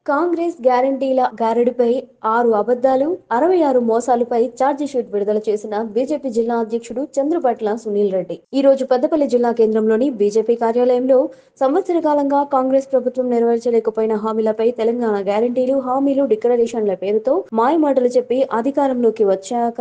కాంగ్రెస్ గ్యారంటీల గారడిపై 6 అబద్ధాలు, 66 మోసాలపై ఛార్జిషీట్ విడుదల చేసిన బీజేపీ జిల్లా అధ్యక్షుడు చంద్రుపట్ల సునీల్ రెడ్డి ఈ రోజు పెద్దపల్లి జిల్లా కేంద్రంలోని బీజేపీ కార్యాలయంలో సంవత్సర కాలంగా కాంగ్రెస్ ప్రభుత్వం నెరవేర్చలేకపోయిన హామీలపై తెలంగాణ గ్యారంటీలు, హామీలు, డిక్లరేషన్ల పేరుతో మాయమాటలు చెప్పి అధికారంలోకి వచ్చాక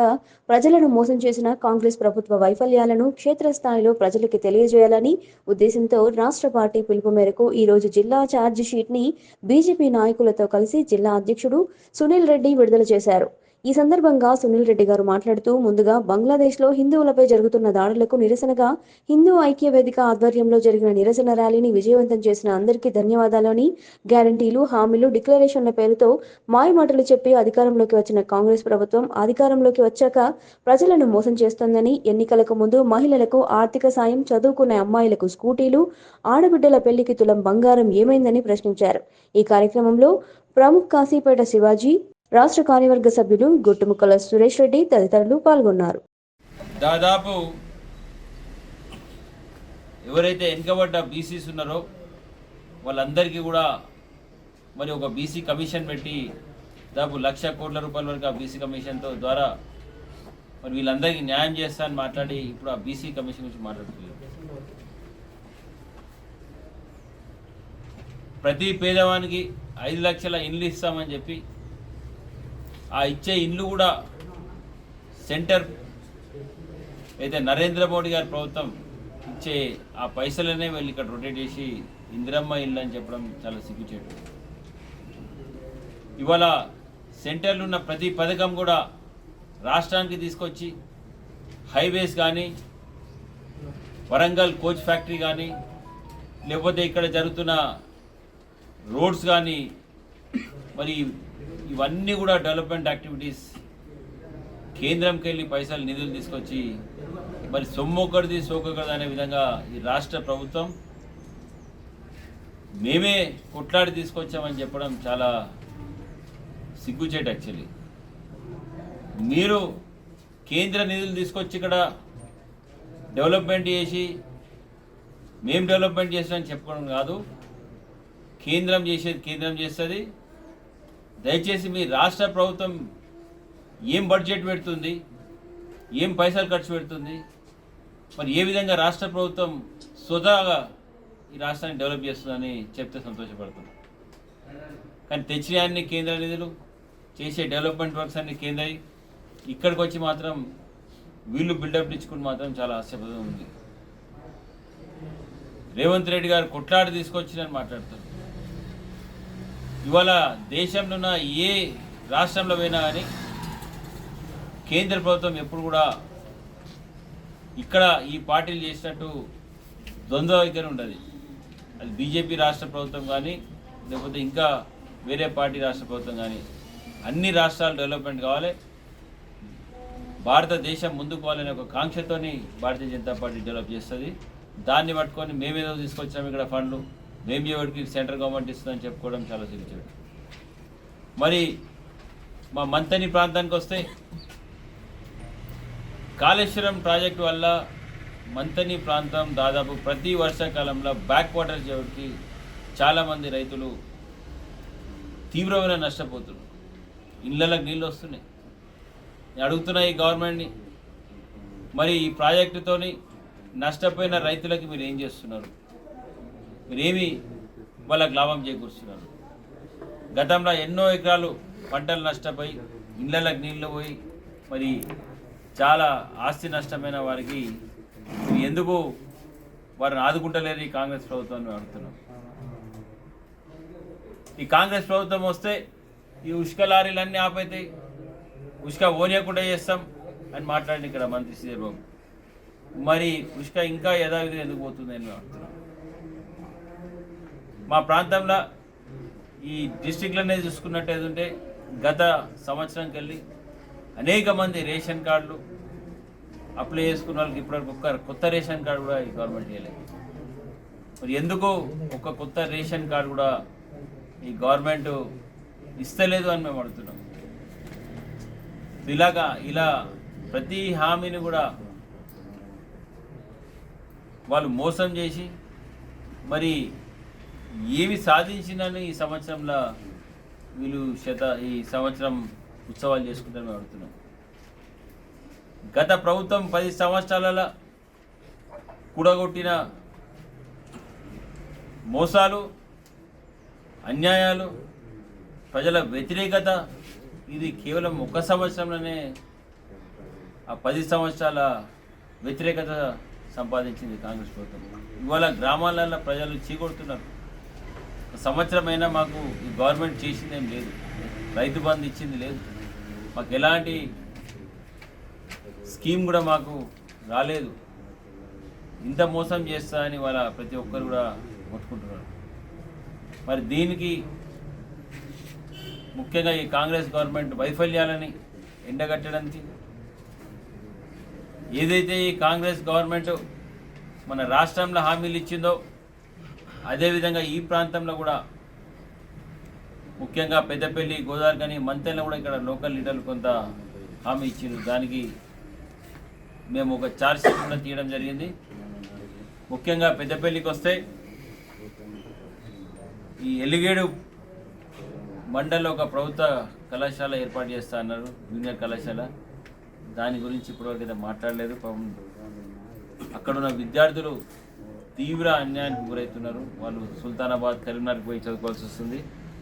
ప్రజలను మోసం చేసిన కాంగ్రెస్ ప్రభుత్వ వైఫల్యాలను క్షేత్రస్థాయిలో ప్రజలకు తెలియజేయాలని ఉద్దేశంతో రాష్ట్ర పార్టీ పిలుపు మేరకు ఈ రోజు జిల్లా ఛార్జిషీట్ ని బీజేపీ నాయకులతో కలిసి జిల్లా అధ్యక్షుడు సునీల్ రెడ్డి విడుదల చేశారు. ఈ సందర్భంగా సునీల్ రెడ్డి గారు మాట్లాడుతూ ముందుగా బంగ్లాదేశ్లో హిందువులపై జరుగుతున్న దాడులకు నిరసనగా హిందూ ఐక్య వేదిక ఆధ్వర్యంలో జరిగిన నిరసన ర్యాలీని విజయవంతం చేసిన అందరికీ ధన్యవాదాలని, గ్యారంటీలు, హామీలు, డిక్లరేషన్ల పేరుతో మాయమాటలు చెప్పి అధికారంలోకి వచ్చిన కాంగ్రెస్ ప్రభుత్వం అధికారంలోకి వచ్చాక ప్రజలను మోసం చేస్తోందని, ఎన్నికలకు ముందు మహిళలకు ఆర్థిక సాయం, చదువుకునే అమ్మాయిలకు స్కూటీలు, ఆడబిడ్డల పెళ్లికి తులం బంగారం ఏమైందని ప్రశ్నించారు. ఈ కార్యక్రమంలో ప్రముఖ్ కాశీపేట శివాజీ, రాష్ట్ర కార్యవర్గ సభ్యులు గుట్టుముక్కల సురేష్ రెడ్డి తదితరులు పాల్గొన్నారు. దాదాపు ఎవరైతే వెనుకబడ్డ బీసీస్ ఉన్నారో వాళ్ళందరికీ కూడా మరి ఒక బీసీ కమిషన్ పెట్టి దాదాపు 1,00,00,000 కోట్ల రూపాయల వరకు ఆ బీసీ కమిషన్తో ద్వారా మరి వీళ్ళందరికీ న్యాయం చేస్తా అని మాట్లాడి ఇప్పుడు ఆ బీసీ కమిషన్ గురించి మాట్లాడుతున్నారు. ప్రతి పేదవానికి 5 లక్షల ఇండ్లు ఇస్తామని చెప్పి ఆ ఇచ్చే ఇండ్లు కూడా సెంటర్ అయితే నరేంద్ర మోడీ గారి ప్రభుత్వం ఇచ్చే ఆ పైసలనే వెళ్ళి ఇక్కడ రొటేట్ చేసి ఇందిరమ్మ ఇల్లు అని చెప్పడం చాలా సిగ్గుచేటు. ఇవాళ సెంటర్లు ఉన్న ప్రతి పథకం కూడా రాష్ట్రానికి తీసుకొచ్చి హైవేస్ కానీ, వరంగల్ కోచ్ ఫ్యాక్టరీ కానీ, లేకపోతే ఇక్కడ జరుగుతున్న రోడ్స్ కానీ, మరి ఇవన్నీ కూడా డెవలప్మెంట్ యాక్టివిటీస్ కేంద్రంకి వెళ్ళి పైసలు నిధులు తీసుకొచ్చి మరి సొమ్మొక్కడిది సోకొకడిది అనే విధంగా ఈ రాష్ట్ర ప్రభుత్వం మేమే కొట్లాడి తీసుకొచ్చామని చెప్పడం చాలా సిగ్గుచేటు. యాక్చువల్లీ మీరు కేంద్ర నిధులు తీసుకొచ్చి ఇక్కడ డెవలప్మెంట్ చేసి మేము డెవలప్మెంట్ చేస్తామని చెప్పుకోవడం కాదు, కేంద్రం చేసేది కేంద్రం చేస్తుంది. దయచేసి మీ రాష్ట్ర ప్రభుత్వం ఏం బడ్జెట్ పెడుతుంది, ఏం పైసలు ఖర్చు పెడుతుంది, మరి ఏ విధంగా రాష్ట్ర ప్రభుత్వం స్వతహాగా ఈ రాష్ట్రాన్ని డెవలప్ చేస్తుందని చెప్తే సంతోషపడుతుంది. కానీ తెచ్చిన అన్ని కేంద్ర నిధులు, చేసే డెవలప్మెంట్ వర్క్స్ అన్ని కేంద్ర, ఇక్కడికి వచ్చి మాత్రం వీళ్ళు బిల్డప్ ఇచ్చుకుని మాత్రం చాలా ఆశ్చర్యపదం ఉంది. రేవంత్ రెడ్డి గారు కొట్లాడి తీసుకొచ్చినని మాట్లాడుతారు. ఇవాళ దేశంలో ఉన్న ఏ రాష్ట్రంలో పోయినా కానీ కేంద్ర ప్రభుత్వం ఎప్పుడు కూడా ఇక్కడ ఈ పార్టీలు చేసినట్టు ద్వంద్వ వైఖరి ఉండదు. అది బీజేపీ రాష్ట్ర ప్రభుత్వం కానీ, లేకపోతే ఇంకా వేరే పార్టీ రాష్ట్ర ప్రభుత్వం కానీ, అన్ని రాష్ట్రాలు డెవలప్మెంట్ కావాలి, భారతదేశం ముందుకు పోవాలనే ఒక కాంక్షతోని భారతీయ జనతా పార్టీ డెవలప్ చేస్తుంది. దాన్ని పట్టుకొని మేమేదో తీసుకొచ్చాము ఇక్కడ ఫండ్లు, మేము చేయడానికి సెంట్రల్ గవర్నమెంట్ ఇస్తుందని చెప్పుకోవడం చాలా సిగ్గుచేటు. మరి మా మంతని ప్రాంతానికి వస్తే కాళేశ్వరం ప్రాజెక్టు వల్ల మంతని ప్రాంతం దాదాపు ప్రతి వర్షాకాలంలో బ్యాక్ వాటర్ చేయడానికి చాలామంది రైతులు తీవ్రమైన నష్టపోతున్నారు. ఇళ్ళకి నీళ్ళు వస్తున్నాయి. నేను అడుగుతున్నా ఈ గవర్నమెంట్ని, మరి ఈ ప్రాజెక్టుతోని నష్టపోయిన రైతులకి మీరు ఏం చేస్తున్నారు? మీరేమి వాళ్ళకి లాభం చేకూరుస్తున్నారు? గతంలో ఎన్నో ఎకరాలు పంటలు నష్టపోయి, ఇళ్ళకి నీళ్ళు పోయి, మరి చాలా ఆస్తి నష్టమైన వారికి ఎందుకు వారిని ఆదుకుంటలేదు ఈ కాంగ్రెస్ ప్రభుత్వాన్ని అడుగుతున్నాం. ఈ కాంగ్రెస్ ప్రభుత్వం వస్తే ఈ ఉష్క లారీలన్నీ ఆపైతాయి, ఉష్క ఓనియకుండా చేస్తాం అని మాట్లాడి ఇక్కడ మంత్రి శ్రీధర్ బాబు. మరి ఉష్క ఇంకా యథావిధిగా ఎందుకు పోతుందని మేము అడుగుతున్నాం. మా ప్రాంతంలో ఈ డిస్టిక్లనే చూసుకున్నట్టయితే గత సంవత్సరంకి వెళ్ళి అనేక మంది రేషన్ కార్డులు అప్లై చేసుకున్న వాళ్ళకి ఇప్పటివరకు ఒక్క కొత్త రేషన్ కార్డు కూడా ఈ గవర్నమెంట్ చేయలేదు. మరి ఎందుకు ఒక కొత్త రేషన్ కార్డు కూడా ఈ గవర్నమెంట్ ఇస్తలేదు అని మేము అడుగుతున్నాం. ఇలా ప్రతి హామీని కూడా వాళ్ళు మోసం చేసి మరి ఏమి సాధించిందని ఈ సంవత్సరంలో వీళ్ళు ఈ సంవత్సరం ఉత్సవాలు చేసుకుంటారని మేము అడుగుతున్నాం. గత ప్రభుత్వం 10 సంవత్సరాల కూడగొట్టిన మోసాలు, అన్యాయాలు, ప్రజల వ్యతిరేకత, ఇది కేవలం 1 సంవత్సరంలోనే ఆ 10 సంవత్సరాల వ్యతిరేకత సంపాదించింది కాంగ్రెస్ ప్రభుత్వం. ఇవాళ గ్రామాలలో ప్రజలు చీకొడుతున్నారు. సంవత్సరమైనా మాకు ఈ గవర్నమెంట్ చేసిందేం లేదు, రైతు బంధు ఇచ్చింది లేదు, మాకు ఎలాంటి స్కీమ్ కూడా మాకు రాలేదు, ఇంత మోసం చేస్తా అని వాళ్ళ ప్రతి ఒక్కరు కూడా మొత్తుకుంటున్నారు. మరి దీనికి ముఖ్యంగా ఈ కాంగ్రెస్ గవర్నమెంట్ వైఫల్యాలని ఎండగట్టడానికి ఏదైతే ఈ కాంగ్రెస్ గవర్నమెంట్ మన రాష్ట్రంలో హామీలు ఇచ్చిందో అదేవిధంగా ఈ ప్రాంతంలో కూడా ముఖ్యంగా పెద్దపల్లి, గోదావరిఖని, మంతెనలో కూడా ఇక్కడ లోకల్ లీడర్లు కొంత హామీ ఇచ్చారు. దానికి మేము ఒక ఛార్జ్ షీట్ కూడా తీయడం జరిగింది. ముఖ్యంగా పెద్దపల్లికి వస్తే ఈ ఎలిగేడు మండల్లో ఒక ప్రభుత్వ కళాశాల ఏర్పాటు చేస్తా అన్నారు, జూనియర్ కళాశాల. దాని గురించి ఇప్పటివరకు మాట్లాడలేదు. అక్కడున్న విద్యార్థులు తీవ్ర అన్యాయానికి గురవుతున్నారు. వాళ్ళు సుల్తానాబాద్, కరీంనగర్కి పోయి చదువుకోవాల్సి వస్తుంది.